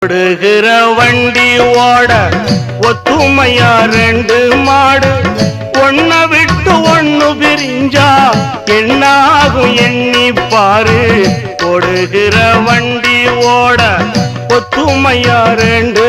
ஓடுகிற வண்டி ஓட ஒத்துமையா ரெண்டு மாடு ஒன்ன விட்டு ஒண்ணு பிரிஞ்சா என்னாகும் எண்ணி பாரு. ஓடுகிற வண்டி ஓட ஒத்துமையா ரெண்டு